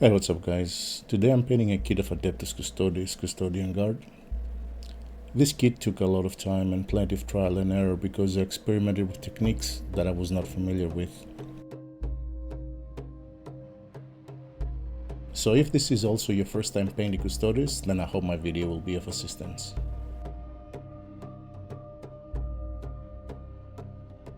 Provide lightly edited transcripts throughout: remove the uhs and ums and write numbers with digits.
Hey, what's up guys? Today I'm painting a kit of Adeptus Custodes Custodian Guard. This kit took a lot of time and plenty of trial and error because I experimented with techniques that I was not familiar with. So if this is also your first time painting Custodes, then I hope my video will be of assistance.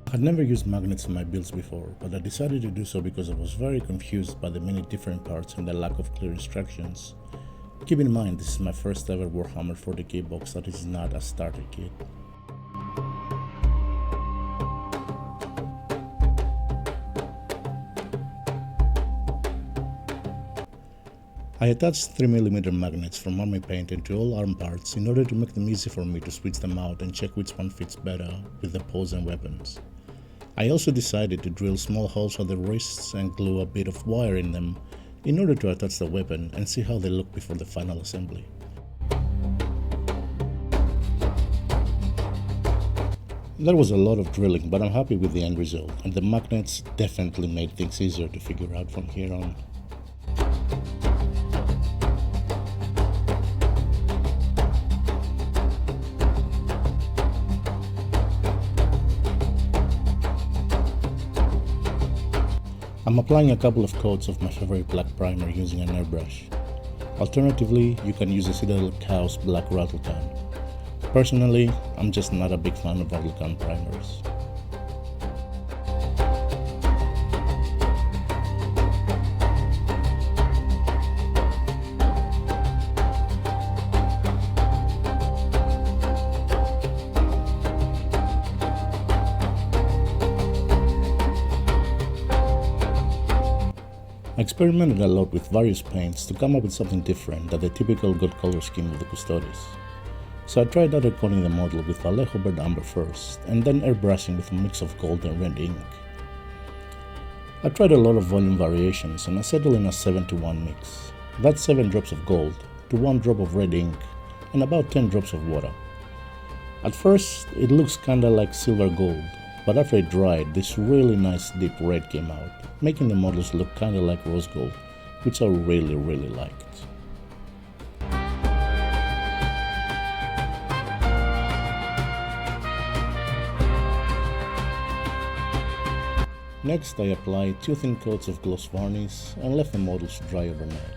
I had never used magnets in my builds before, but I decided to do so because I was very confused by the many different parts and the lack of clear instructions. Keep in mind, this is my first ever Warhammer 40k box that is not a starter kit. I attached 3mm magnets from army paint into all arm parts in order to make them easy for me to switch them out and check which one fits better with the pose and weapons. I also decided to drill small holes at the wrists and glue a bit of wire in them in order to attach the weapon and see how they look before the final assembly. That was a lot of drilling, but I'm happy with the end result, and the magnets definitely made things easier to figure out from here on. I'm applying a couple of coats of my favorite black primer using an airbrush. Alternatively, you can use a Citadel Cow's black Rattlecan. Personally, I'm just not a big fan of Rattlecan primers. I experimented a lot with various paints to come up with something different than the typical good color scheme of the Custodes. So I tried undercoating the model with Vallejo Burnt Umber first, and then airbrushing with a mix of gold and red ink. I tried a lot of volume variations and I settled in a 7:1 mix. That's 7 drops of gold to 1 drop of red ink and about 10 drops of water. At first it looks kinda like silver gold, but after it dried, this really nice deep red came out, making the models look kinda like rose gold, which I really liked. Next, I applied 2 thin coats of gloss varnish and left the models dry overnight.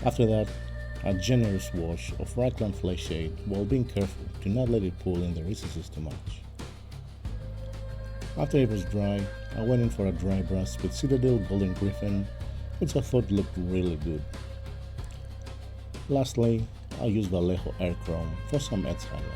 After that, a generous wash of Raglan Flesh Shade while being careful to not let it pool in the recesses too much. After it was dry, I went in for a dry brush with Citadel Golden Griffin, which I thought looked really good. Lastly, I used Vallejo Air Chrome for some edge highlights.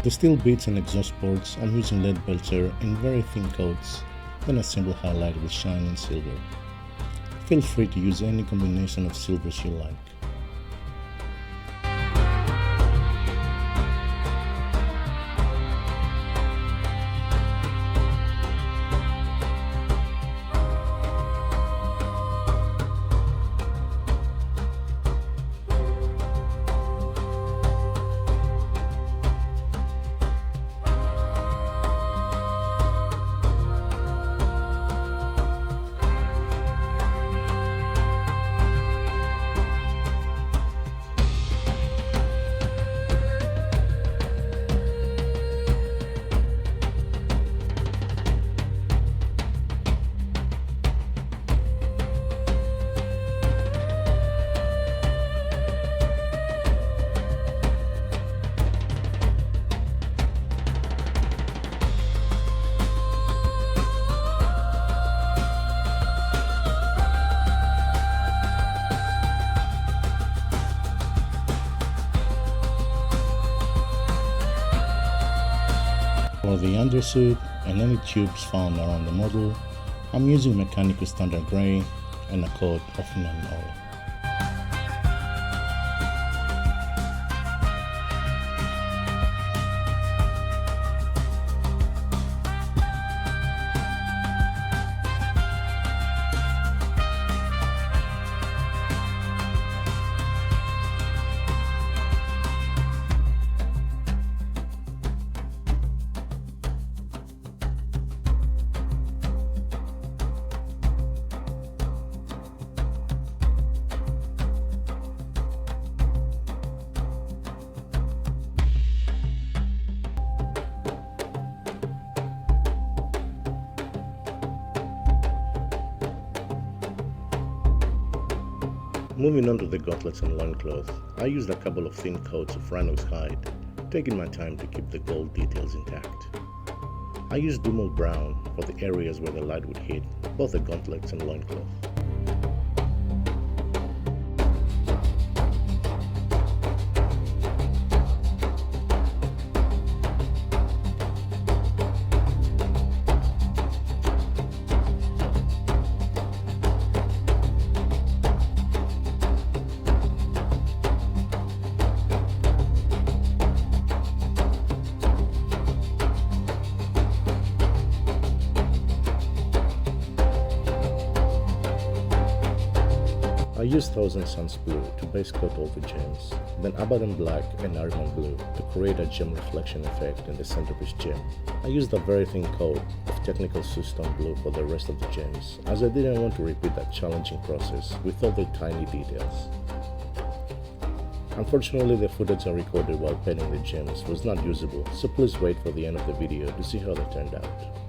The steel beads and exhaust ports, I'm using lead belcher in very thin coats, then a simple highlight with shine and silver. Feel free to use any combination of silvers you like. For the undersuit and any tubes found around the model, I'm using mechanical standard gray and a coat of neon oil. Moving on to the gauntlets and loincloth, I used a couple of thin coats of rhino's hide, taking my time to keep the gold details intact. I used dumal brown for the areas where the light would hit both the gauntlets and loincloth. I used Thousand Suns Blue to base coat all the gems, then Abaddon Black and Armand Blue to create a gem reflection effect in the centerpiece gem. I used a very thin coat of Technical Soustone Blue for the rest of the gems, as I didn't want to repeat that challenging process with all the tiny details. Unfortunately, the footage I recorded while painting the gems was not usable, so please wait for the end of the video to see how they turned out.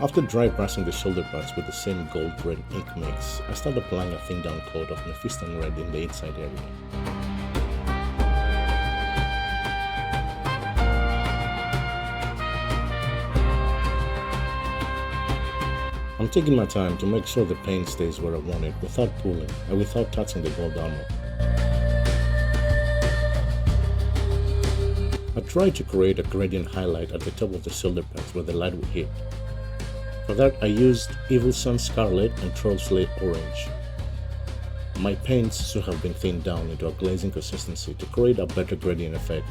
After dry brushing the shoulder pads with the same gold-red ink mix, I started applying a thin down coat of Mephiston Red in the inside area. I'm taking my time to make sure the paint stays where I want it without pulling and without touching the gold armor. I tried to create a gradient highlight at the top of the shoulder pads where the light would hit. For that, I used Evil Sun Scarlet and Troll Slate Orange. My paints should have been thinned down into a glazing consistency to create a better gradient effect,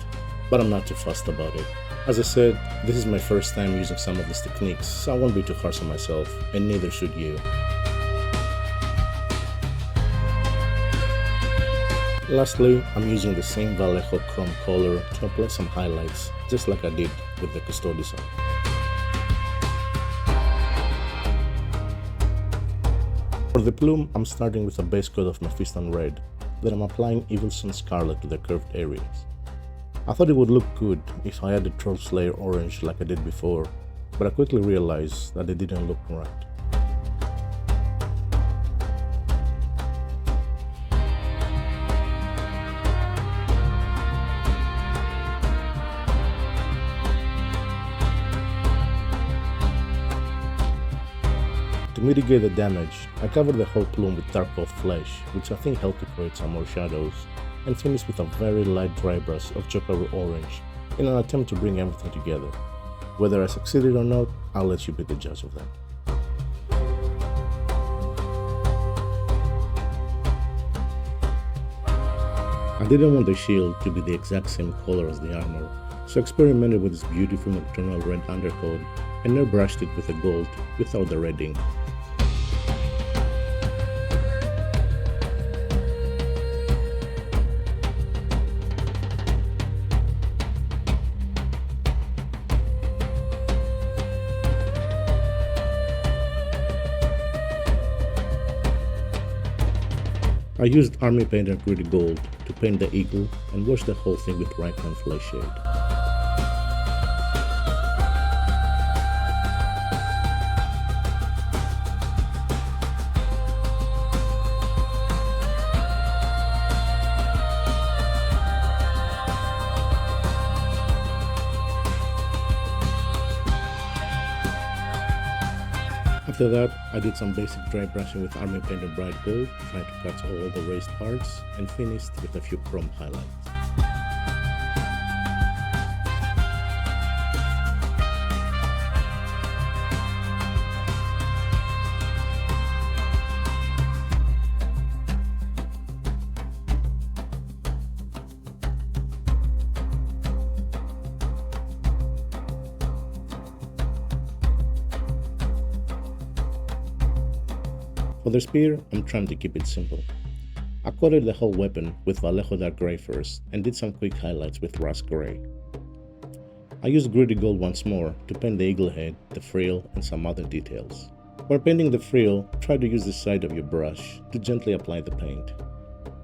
but I'm not too fussed about it. As I said, this is my first time using some of these techniques, so I won't be too harsh on myself, and neither should you. Lastly, I'm using the same Vallejo chrome color to apply some highlights, just like I did with the Custodes. For the plume, I'm starting with a base coat of Mephiston Red, then I'm applying Evil Sun Scarlet to the curved areas. I thought it would look good if I added Troll Slayer Orange like I did before, but I quickly realized that it didn't look right. To mitigate the damage, I covered the whole plume with dark oak flesh, which I think helped to create some more shadows, and finished with a very light dry brush of Chokaru Orange in an attempt to bring everything together. Whether I succeeded or not, I'll let you be the judge of that. I didn't want the shield to be the exact same color as the armor, so I experimented with this beautiful nocturnal red undercoat and airbrushed it with the gold without the red ink. I used Army Painter Gritty Gold to paint the eagle and wash the whole thing with Rikon Flesh Shade. After that, I did some basic dry brushing with Army Painted Bright Gold, trying to catch all the raised parts, and finished with a few chrome highlights. For the spear, I'm trying to keep it simple. I coated the whole weapon with Vallejo Dark Grey first and did some quick highlights with Rust Grey. I used Gritty Gold once more to paint the eagle head, the frill, and some other details. While painting the frill, try to use the side of your brush to gently apply the paint.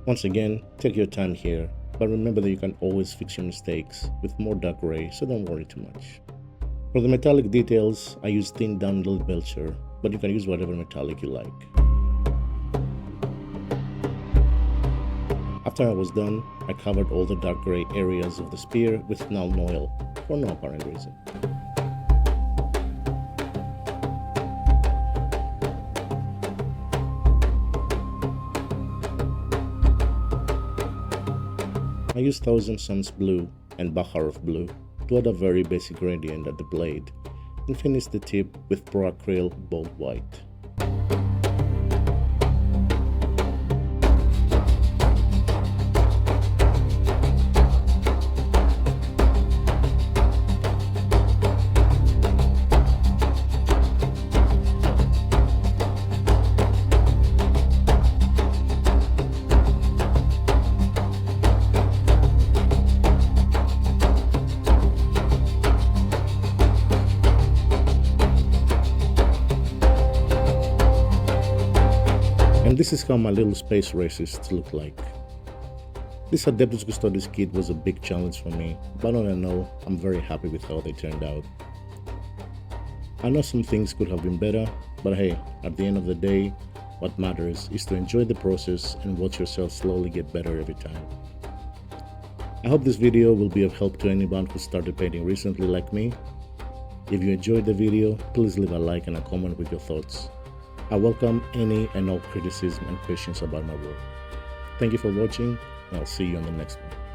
Once again, take your time here, but remember that you can always fix your mistakes with more dark grey, so don't worry too much. For the metallic details, I used thin down little belcher, but you can use whatever metallic you like. After I was done, I covered all the dark grey areas of the spear with Nuln Oil for no apparent reason. I used Thousand Suns Blue and Bakharov Blue to add a very basic gradient at the blade and finish the tip with Pro Acryl Bold White. And this is how my little space racists look like. This Adeptus Custodes kit was a big challenge for me, but all in all, I'm very happy with how they turned out. I know some things could have been better, but hey, at the end of the day, what matters is to enjoy the process and watch yourself slowly get better every time. I hope this video will be of help to anyone who started painting recently like me. If you enjoyed the video, please leave a like and a comment with your thoughts. I welcome any and all criticism and questions about my work. Thank you for watching, and I'll see you on the next one.